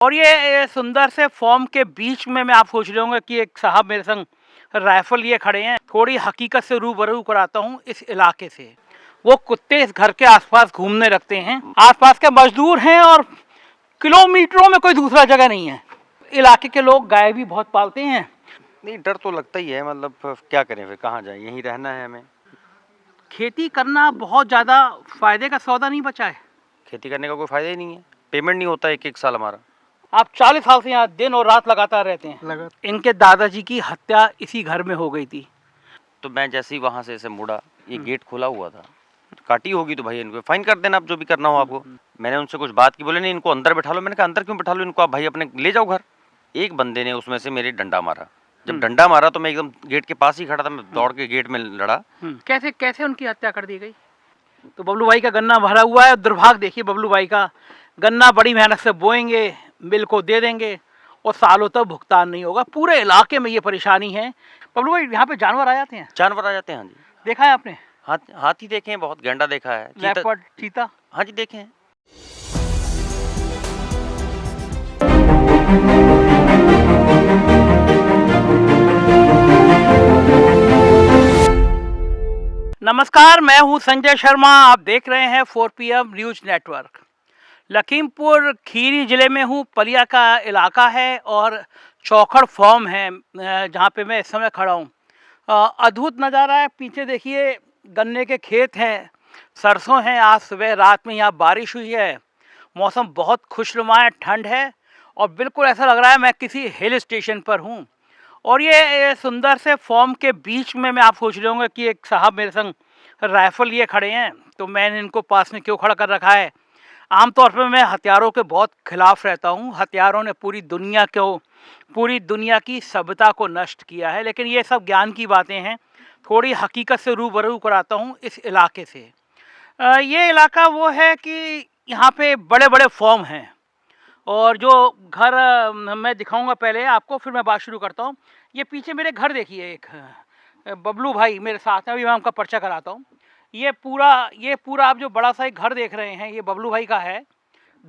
और ये सुंदर से फॉर्म के बीच में मैं आप सोच रहे होंगे कि एक साहब मेरे संग राइफल लिए खड़े हैं। थोड़ी हकीकत से रूबरू कराता हूँ इस इलाके से। वो कुत्ते इस घर के आसपास घूमने रखते हैं। आसपास के मजदूर हैं और किलोमीटरों में कोई दूसरा जगह नहीं है। इलाके के लोग गाय भी बहुत पालते हैं। नहीं, डर तो लगता ही है। मतलब क्या करें, फिर कहाँ जाएं, यहीं रहना है हमें। खेती करना बहुत ज़्यादा फायदे का सौदा नहीं बचा है। खेती करने का कोई फायदा ही नहीं है, पेमेंट नहीं होता एक साल हमारा। आप 40 साल से यहाँ दिन और रात लगातार रहते हैं। इनके दादाजी की हत्या इसी घर में हो गई थी। तो मैं जैसे ही वहाँ से ऐसे मुड़ा, ये गेट खुला हुआ था। तो काटी होगी तो भाई इनको फाइन कर देना, आप जो भी करना हो आपको। मैंने उनसे कुछ बात की, बोले नहीं इनको अंदर बैठा लो। मैंने कहा अंदर क्यों बैठा लो इनको, आप भाई अपने ले जाओ घर। एक बंदे ने उसमें से मेरे डंडा मारा। जब डंडा मारा तो मैं एकदम गेट के पास ही खड़ा था, मैं दौड़ के गेट में लड़ा। कैसे कैसे उनकी हत्या कर दी गई? तो बबलू भाई का गन्ना भरा हुआ है। दुर्भाग्य देखिए, बबलू भाई का गन्ना बड़ी मेहनत से बोएंगे, मिल को दे देंगे और सालों तक भुगतान नहीं होगा। पूरे इलाके में ये परेशानी है। बबलू भाई, यहाँ पे जानवर आ जाते हैं? जानवर आ जाते हैं, हाँ जी। देखा है आपने? हाथी देखे हैं, बहुत गेंडा देखा है, लेपर्ड, चीता? हाँ जी देखे हैं। नमस्कार, मैं हूं संजय शर्मा। आप देख रहे हैं 4 PM news network. Lakhimpur Kheri जिले में हूं। पलिया का इलाका है और चौखड़ फॉर्म है जहां पे मैं इस समय खड़ा हूं। अद्भुत नज़ारा है। पीछे देखिए गन्ने के खेत हैं, सरसों हैं। आज सुबह रात में यहाँ बारिश हुई है। मौसम बहुत खुशनुमा है, ठंड है और बिल्कुल ऐसा लग रहा है मैं किसी हिल स्टेशन पर हूँ। और ये सुंदर से फॉर्म के बीच में मैं आप सोच रहे होंगे कि एक साहब मेरे संग राइफल लिए खड़े हैं, तो मैंने इनको पास में क्यों खड़ा कर रखा है। आमतौर पर मैं हथियारों के बहुत खिलाफ रहता हूँ। हथियारों ने पूरी दुनिया की सभ्यता को नष्ट किया है, लेकिन ये सब ज्ञान की बातें हैं। थोड़ी हकीकत से रूबरू कराता हूँ इस इलाके से। ये इलाका वो है कि यहाँ पे बड़े बड़े फॉर्म हैं और जो घर मैं दिखाऊंगा पहले आपको, फिर मैं बात शुरू करता हूँ। ये पीछे मेरे घर देखिए, एक बबलू भाई मेरे साथ हैं, अभी मैं उनका पर्चा कराता हूँ। ये पूरा आप जो बड़ा सा एक घर देख रहे हैं, ये बबलू भाई का है।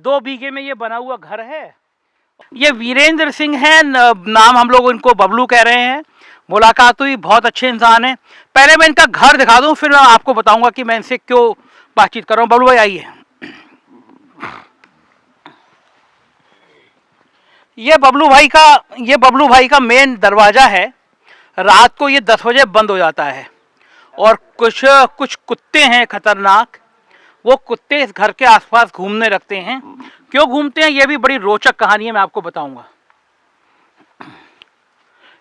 2 बीघे में ये बना हुआ घर है। ये वीरेंद्र सिंह है नाम, हम लोग इनको बबलू कह रहे हैं। मुलाकात हुई, बहुत अच्छे इंसान हैं। पहले मैं इनका घर दिखा दूँ, फिर मैं आपको बताऊँगा कि मैं इनसे क्यों बातचीत कर रहा हूँ। बबलू भाई आइए। ये बबलू भाई का मेन दरवाज़ा है। रात को ये 10 बजे बंद हो जाता है और कुछ कुत्ते हैं खतरनाक। वो कुत्ते इस घर के आसपास घूमने रखते हैं। क्यों घूमते हैं ये भी बड़ी रोचक कहानी है, मैं आपको बताऊंगा।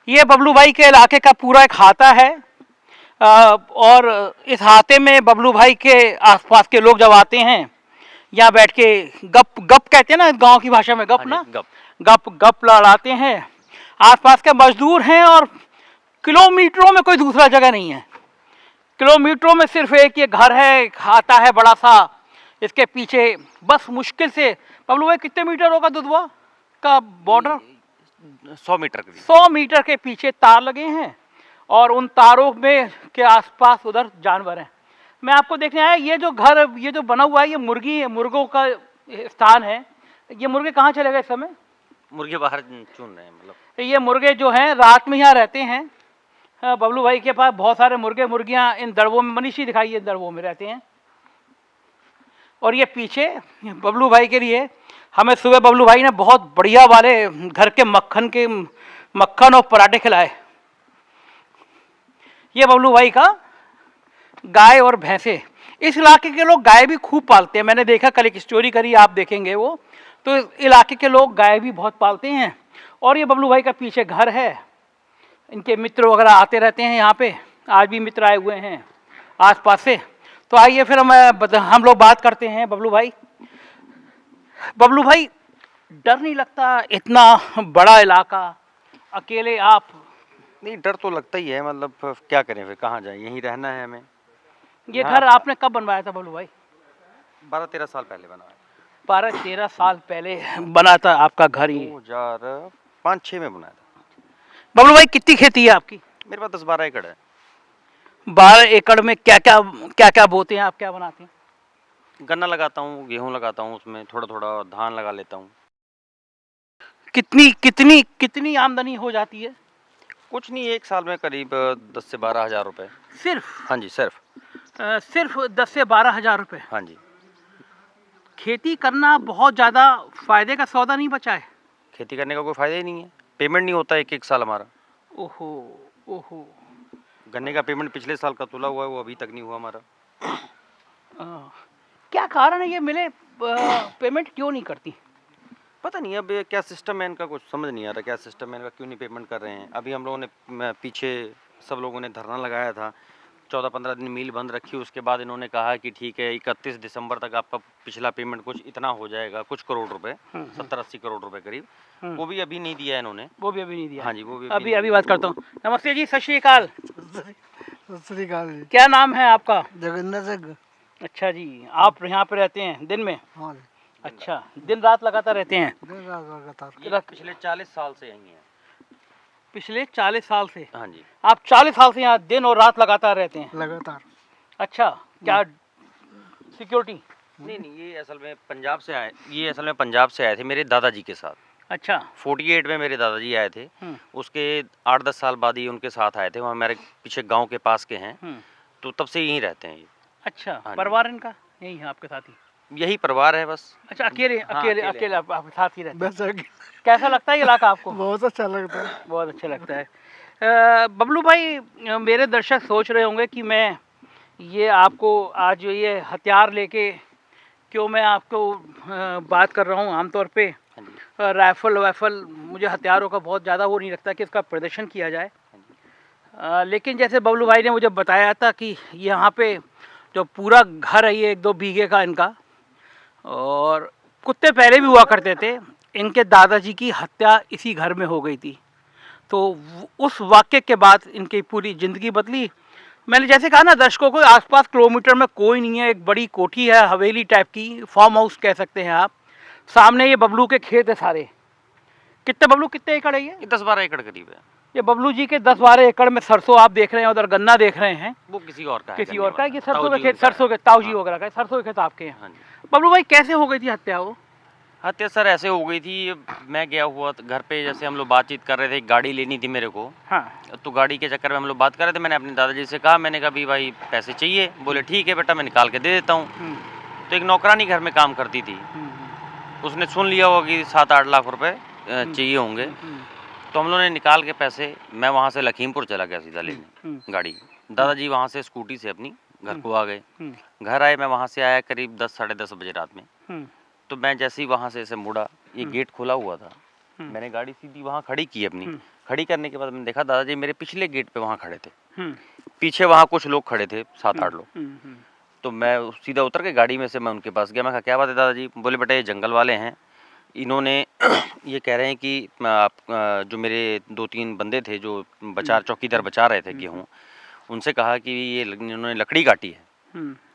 ये बबलू भाई के इलाके का पूरा एक हाता है और इस हाते में बबलू भाई के आसपास के लोग जब आते हैं, यहाँ बैठ के गप कहते हैं ना गांव की भाषा में, गप ना, गप लड़ाते हैं। आसपास के मजदूर हैं और किलोमीटरों में कोई दूसरा जगह नहीं है। किलोमीटरों में सिर्फ एक ये घर है, खाता है बड़ा सा। इसके पीछे बस मुश्किल से बबलू भाई कितने मीटर होगा दुधवा का बॉर्डर? 100 मीटर के 100 मीटर के पीछे तार लगे हैं और उन तारों में के आसपास उधर जानवर हैं। मैं आपको देखने आया, ये जो घर, ये जो बना हुआ है, ये मुर्गों का स्थान है। ये मुर्गे कहाँ चले गए इस समय? मुर्गे बाहर चुन रहे हैं। मतलब ये मुर्गे जो हैं रात में यहाँ रहते हैं। बबलू भाई के पास बहुत सारे मुर्गे मुर्गियाँ इन दड़बों में, मनीषी दिखाई, इन दड़बों में रहते हैं। और ये पीछे बबलू भाई के लिए हमें सुबह बबलू भाई ने बहुत बढ़िया वाले घर के मक्खन और पराठे खिलाए। ये बबलू भाई का गाय और भैंसे। इस इलाके के लोग गाय भी खूब पालते हैं। मैंने देखा, कल एक स्टोरी करी, आप देखेंगे वो। तो इस इलाके के लोग गाय भी बहुत पालते हैं। और ये बबलू भाई का पीछे घर है। इनके मित्र वगैरह आते रहते हैं यहाँ पे। आज भी मित्र आए हुए हैं आसपास से। तो आइए फिर हम लोग बात करते हैं। बबलू भाई, डर नहीं लगता? इतना बड़ा इलाका, अकेले आप? नहीं, डर तो लगता ही है। मतलब क्या करें, फिर कहाँ जाएं, यहीं रहना है हमें। ये घर आपने कब बनवाया था बबलू भाई? 12-13 साल पहले बनाया। 12-13 साल पहले बना था आपका घर? ही 2005-6 में बनाया था। बबलू भाई, कितनी खेती है आपकी? मेरे पास 10-12 एकड़ है। 12 एकड़ में क्या क्या बोते हैं आप, क्या बनाते हैं? गन्ना लगाता हूँ, गेहूँ लगाता हूँ, उसमें थोड़ा थोड़ा धान लगा लेता हूँ। कितनी कितनी कितनी आमदनी हो जाती है? कुछ नहीं, एक साल में करीब 10 से 12 हज़ार रुपए। सिर्फ हाँ जी, सिर्फ। सिर्फ 10 से 12 हजार रुपए। हाँ जी। खेती करना बहुत ज़्यादा फायदे का सौदा नहीं बचा है? खेती करने का कोई फायदा ही नहीं है, पेमेंट नहीं होता एक साल हमारा। ओहो, ओहो। गन्ने का पेमेंट पिछले साल का तुला हुआ है, वो अभी तक नहीं हुआ हमारा। क्या कारण है ये मिले पेमेंट क्यों नहीं करती? पता नहीं अब ये क्या सिस्टम है इनका, कुछ समझ नहीं आ रहा क्या सिस्टम है इनका, क्यों नहीं पेमेंट कर रहे हैं। अभी हम लोगों ने पीछे सब लोगों ने धरना लगाया था, 14-15 दिन मिल बंद रखी, उसके बाद इन्होंने कहा कि ठीक है 31 दिसंबर तक आपका पिछला पेमेंट कुछ इतना हो जाएगा, कुछ करोड़ रुपए, 70-80 करोड़ रुपए करीब, वो भी अभी नहीं दिया है इन्होंने। वो भी अभी नहीं दिया? हाँ जी, वो भी अभी अभी बात करता हूँ। नमस्ते जी, सत श्री अकाल। सत श्री अकाल जी। क्या नाम है आपका? जगन्नाथ जग। अच्छा जी, आप यहाँ पे रहते हैं दिन में? हाँ जी, अच्छा, दिन रात लगातार रहते हैं? दिन रात लगातार। ये पिछले 40 साल से यही है। पिछले 40 साल से? हाँ जी। आप 40 साल से यहाँ दिन और रात लगातार रहते हैं? लगातार। अच्छा, क्या सिक्योरिटी? नहीं नहीं, ये असल में पंजाब से आए, ये असल में पंजाब से आए थे मेरे दादाजी के साथ। अच्छा। 48 में मेरे दादाजी आए थे, उसके 8-10 साल बाद ही उनके साथ आए थे। वहाँ हमारे पीछे गांव के पास के हैं, तो तब से यहीं रहते हैं ये। अच्छा, हाँ जी। परिवार इनका यही है आपके साथ ही? यही परिवार है बस। अच्छा, अकेले हाँ, अकेले अकेले आप साथ ही रहते हैं? बस आगे। कैसा लगता है ये इलाका आपको? बहुत अच्छा लगता है। बहुत अच्छा लगता है। बबलू भाई, मेरे दर्शक सोच रहे होंगे कि मैं ये आपको आज ये हथियार लेके क्यों मैं आपको बात कर रहा हूँ। आमतौर पे राइफल वाइफल, मुझे हथियारों का बहुत ज़्यादा वो नहीं लगता कि इसका प्रदर्शन किया जाए। लेकिन जैसे बबलू भाई ने मुझे बताया था कि यहाँ पे जो पूरा घर है ये 1-2 बीघे का इनका, और कुत्ते पहले भी हुआ करते थे। इनके दादाजी की हत्या इसी घर में हो गई थी, तो उस वाक़ये के बाद इनकी पूरी ज़िंदगी बदली। मैंने जैसे कहा ना दर्शकों को, आसपास किलोमीटर में कोई नहीं है, एक बड़ी कोठी है, हवेली टाइप की, फार्म हाउस कह सकते हैं आप। सामने ये बबलू के खेत है सारे। कितने बबलू, कितने एकड़ है ये? 10-12 एकड़ करीब है। ये बबलू जी के 10-12 एकड़ में सरसों आप देख रहे हैं, उधर गन्ना देख रहे हैं। वो किसी और का है, किसी और का है कि गन्ने सरसों वाला। के खेत, सरसों के ताऊजी वगैरह का सरसों के खेत आपके हैं? हाँ जी। बबलू भाई, कैसे हो गई थी हत्या वो? हत्या सर ऐसे हो गई थी, मैं गया हुआ घर पे, जैसे हम लोग बातचीत कर रहे थे, एक गाड़ी लेनी थी मेरे को। हाँ। तो गाड़ी के चक्कर में हम लोग बात कर रहे थे, मैंने अपने दादाजी से कहा, मैंने कहा भाई पैसे चाहिए। बोले ठीक है बेटा, मैं निकाल के दे देता हूँ। तो एक नौकरानी घर में काम करती थी, उसने सुन लिया होगा कि 7-8 लाख रुपए चाहिए होंगे। तो हम लोगों ने निकाल के पैसे, मैं वहाँ से लखीमपुर चला गया सीधा लेने गाड़ी। दादाजी वहाँ से स्कूटी से अपनी घर को आ गए। घर आए, मैं वहाँ से आया करीब 10-10:30 बजे रात में। तो मैं जैसे ही वहाँ से ऐसे मुड़ा, ये गेट खुला हुआ था, मैंने गाड़ी सीधी वहाँ खड़ी की अपनी। खड़ी करने के बाद मैंने देखा दादाजी मेरे पिछले गेट पे वहाँ खड़े थे, पीछे वहाँ कुछ लोग खड़े थे, 7-8 लोग। तो मैं सीधा उतर के गाड़ी में से मैं उनके पास गया। मैं कहा क्या बात है दादाजी? बोले बेटा ये जंगल वाले हैं, इन्होंने ये कह रहे हैं कि आप जो मेरे 2-3 बंदे थे जो चौकीदार बचा रहे थे गेहूँ, उनसे कहा कि ये इन्होंने लकड़ी काटी है।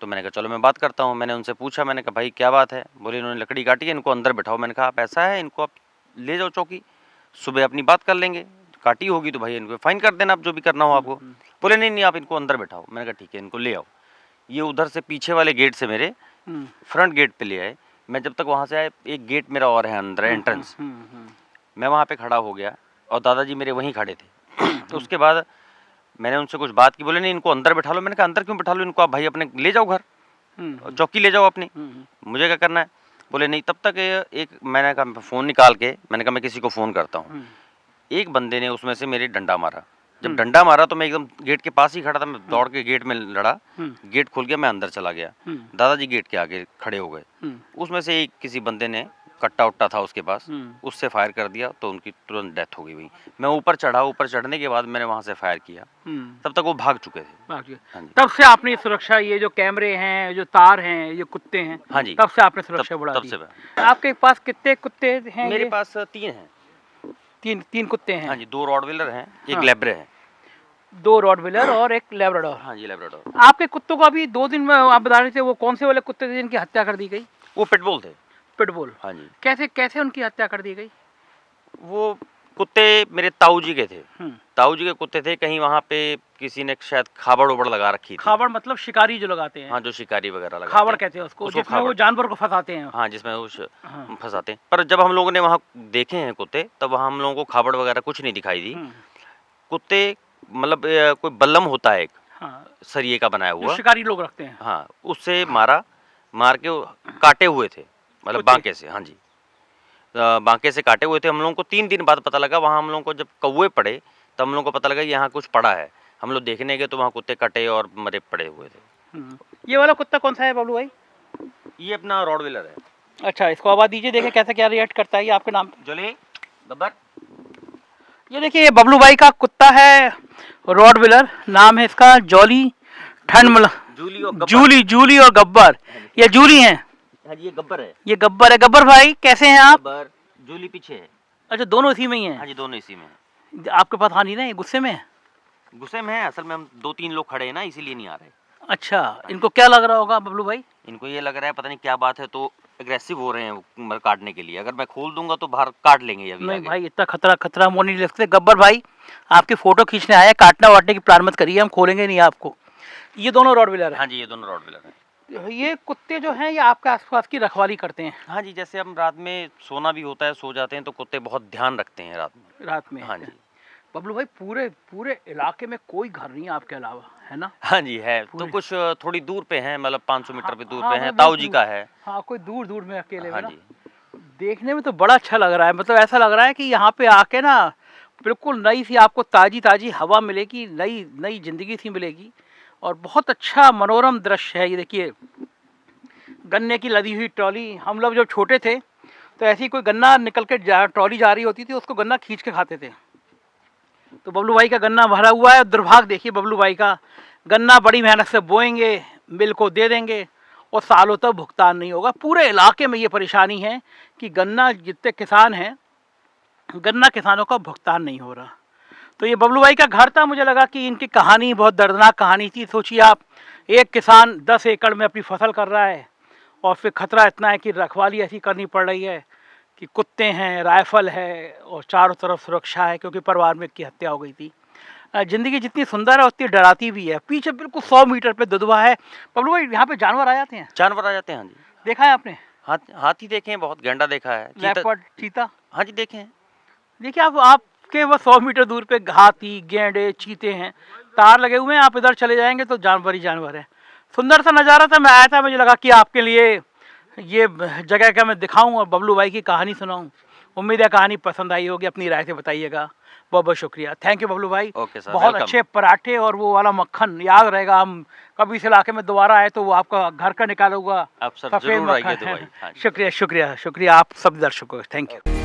तो मैंने कहा चलो मैं बात करता हूँ। मैंने उनसे पूछा, मैंने कहा भाई क्या बात है? बोले इन्होंने लकड़ी काटी है, इनको अंदर बैठाओ। मैंने कहा आप ऐसा है, इनको आप ले जाओ चौकी, सुबह अपनी बात कर लेंगे, काटी होगी तो भाई इनको फाइन कर देना, आप जो भी करना हो आपको। बोले नहीं नहीं, आप इनको अंदर बैठाओ। मैंने कहा ठीक है, इनको ले आओ। ये उधर से पीछे वाले गेट से मेरे फ्रंट गेट पे ले आए। मैं जब तक वहाँ से आए, एक गेट मेरा और है अंदर एंट्रेंस, मैं वहाँ पे खड़ा हो गया और दादाजी मेरे वहीं खड़े थे। तो उसके बाद मैंने उनसे कुछ बात की, बोले नहीं इनको अंदर बैठा लो। मैंने कहा अंदर क्यों बैठा लो, इनको आप भाई अपने ले जाओ घर, चौकी ले जाओ अपनी, मुझे क्या करना है। बोले नहीं। तब तक एक मैंने कहा फ़ोन निकाल के, मैंने कहा मैं किसी को फ़ोन करता हूँ। एक बंदे ने उसमें से मेरे डंडा मारा। जब डंडा मारा तो मैं एकदम गेट के पास ही खड़ा था, मैं दौड़ के गेट में लड़ा, गेट खुल गया, मैं अंदर चला गया। दादाजी गेट के आगे खड़े हो गए। उसमें से एक किसी बंदे ने, कट्टा उट्टा था उसके पास, उससे फायर कर दिया, तो उनकी तुरंत डेथ हो गई वहीं। मैं ऊपर चढ़ा, ऊपर चढ़ने के बाद मैंने वहाँ से फायर किया, तब तक वो भाग चुके थे। हाँ जी। तब से आपने सुरक्षा, ये जो कैमरे हैं, जो तार हैं, ये कुत्ते हैं, हाँ जी, तब से आपने सुरक्षा बढ़ा दी। तब से। आपके पास कितने कुत्ते हैं? मेरे पास 3 हैं। तीन कुत्ते हैं? हाँ जी, 2 रॉडविलर हैं, एक लैब्रे है। 2 रॉडविलर और एक लैब्राडोर? हाँ जी, लैब्राडोर। आपके कुत्तों को अभी 2 दिन में आप बता रहे थे, वो कौन से वाले कुत्ते थे जिनकी हत्या कर दी गई? वो पिटबुल थे। पिटबुल? हाँ जी। कैसे उनकी हत्या कर दी गई? वो कुत्ते मेरे ताऊ जी के थे। हम्म। ताऊ जी के कुत्ते थे, कहीं वहाँ पे किसी ने शायद खाबड़ उबड़ लगा रखी थी। खाबड़ मतलब शिकारी जो लगाते हैं। हाँ, जो शिकारी वगैरह लगाते खाबड़ हैं। कहते हैं उसको, उसको जिसमें वो खाबड़। जानवर को फंसाते हैं। हाँ, जिसमें उस हाँ। फंसाते हैं। पर जब हम लोगों ने वहाँ देखे हैं कुत्ते, तब वहाँ हम लोगों को खाबड़ वगैरह कुछ नहीं दिखाई दी। हम्म। कुत्ते मतलब कोई बल्लम होता है एक, हाँ, सरिये का बनाया जो हुआ। शिकारी लोग रखते हैं। हाँ, उससे मार के वो काटे हुए थे, मतलब कुत्ते। बांके से। हाँ जी, बांके से काटे हुए थे। हम लोगों को 3 दिन बाद पता लगा, वहाँ हम लोगों को जब कौवे पड़े तब हम लोगों को पता लगा यहाँ कुछ पड़ा है। हम लोग देखने गए तो वहाँ कुत्ते कटे और मरे पड़े हुए थे। ये वाला कुत्ता कौन सा है बबलू भाई? ये अपना रॉडविलर है। अच्छा, इसको आवाज दीजिए, देखें कैसे क्या रिएक्ट करता है ये आपके नाम पे। जोली गब्बर। ये देखिए, ये बबलू भाई का कुत्ता है, रॉडविलर, नाम है इसका जॉली। ठंड जूली और गब्बर। जूली और गब्बर। ये जूली हैं। हाँ जी, ये गब्बर है। ये गब्बर है। गब्बर भाई कैसे हैं आप? गब्बर, जूली पीछे है। अच्छा, दोनों इसी में ही हाँ हैं। जी, दोनों इसी में है। आपके पास आ नहीं रहे, गुस्से में है? गुस्से में है, असल में हम 2-3 लोग खड़े हैं ना, इसीलिए नहीं आ रहे। अच्छा, इनको क्या लग रहा होगा बबलू भाई? इनको ये लग रहा है पता नहीं क्या बात है, तो एग्रेसिव हो रहे हैं मतलब काटने के लिए। अगर मैं खोल दूंगा तो बाहर काट लेंगे अभी नहीं आगे। भाई, इतना खतरा वो नहीं ले सकते। गब्बर भाई आपकी फोटो खींचने आए, काटना वाटने की प्लान मत करिए, हम खोलेंगे नहीं आपको। ये दोनों रॉडविलर हैं। हाँ जी, ये दोनों रॉडविलर हैं। ये कुत्ते जो हैं ये आपके आसपास की रखवाली करते हैं हाँ जी, जैसे हम रात में सोना भी होता है, सो जाते हैं, तो कुत्ते बहुत ध्यान रखते हैं रात में। हाँ जी। बबलू भाई, पूरे इलाके में कोई घर नहीं है आपके अलावा, है ना? हाँ जी है, तो पूरे। कुछ थोड़ी दूर पे है, मतलब 500 मीटर पे दूर हाँ, पे है, मतलब ताऊ जी का है। हाँ, कोई दूर में अकेले हाँ में ना। जी। देखने में तो बड़ा अच्छा लग रहा है, मतलब ऐसा लग रहा है कि यहाँ पे आके ना बिल्कुल नई सी आपको ताजी हवा मिलेगी, नई जिंदगी सी मिलेगी। और बहुत अच्छा मनोरम दृश्य है ये। देखिए, गन्ने की लदी हुई ट्रॉली। हम लोग जब छोटे थे तो ऐसी कोई गन्ना निकल के ट्रॉली जा रही होती थी, उसको गन्ना खींच के खाते थे। तो बबलू भाई का गन्ना भरा हुआ है। दुर्भाग्य देखिए बबलू भाई का, गन्ना बड़ी मेहनत से बोएंगे, मिल को दे देंगे और सालों तक भुगतान नहीं होगा। पूरे इलाके में ये परेशानी है कि गन्ना जितने किसान हैं, गन्ना किसानों का भुगतान नहीं हो रहा। तो ये बबलू भाई का घर था। मुझे लगा कि इनकी कहानी बहुत दर्दनाक कहानी थी। सोचिए आप, एक किसान 10 एकड़ में अपनी फसल कर रहा है और फिर खतरा इतना है कि रखवाली ऐसी करनी पड़ रही है कि कुत्ते हैं, राइफल है और चारों तरफ सुरक्षा है, क्योंकि परिवार में की हत्या हो गई थी। ज़िंदगी जितनी सुंदर है उतनी डराती भी है। पीछे बिल्कुल 100 मीटर पे दुधवा है। बबलू भाई, यहाँ पे जानवर आ जाते हैं? जानवर आ जाते हैं। हाँ जी, देखा है आपने? हाथी देखे हैं, बहुत गेंडा देखा है, लेपर्ड, चीता? हाँ जी देखे हैं। देखिए, आपके वो 100 मीटर दूर पे हाथी, गेंडे, चीते हैं, तार लगे हुए हैं। आप इधर चले जाएंगे तो जानवर ही जानवर है। सुंदर सा नज़ारा था। मैं आया था, मुझे लगा कि आपके लिए ये जगह का मैं दिखाऊं और बबलू भाई की कहानी सुनाऊं। उम्मीद है कहानी पसंद आई होगी। अपनी राय से बताइएगा। बहुत बहुत शुक्रिया। थैंक यू बबलू भाई। ओके सर, बहुत वेलकम। अच्छे पराठे और वो वाला मक्खन याद रहेगा। हम कभी इस इलाके में दोबारा आए तो वो आपका घर का निकाला हुआ आप सर सफेद जरूर आइए मक्खन दुबई। है। हाँ जी। शुक्रिया आप सब दर्शकों, थैंक यू।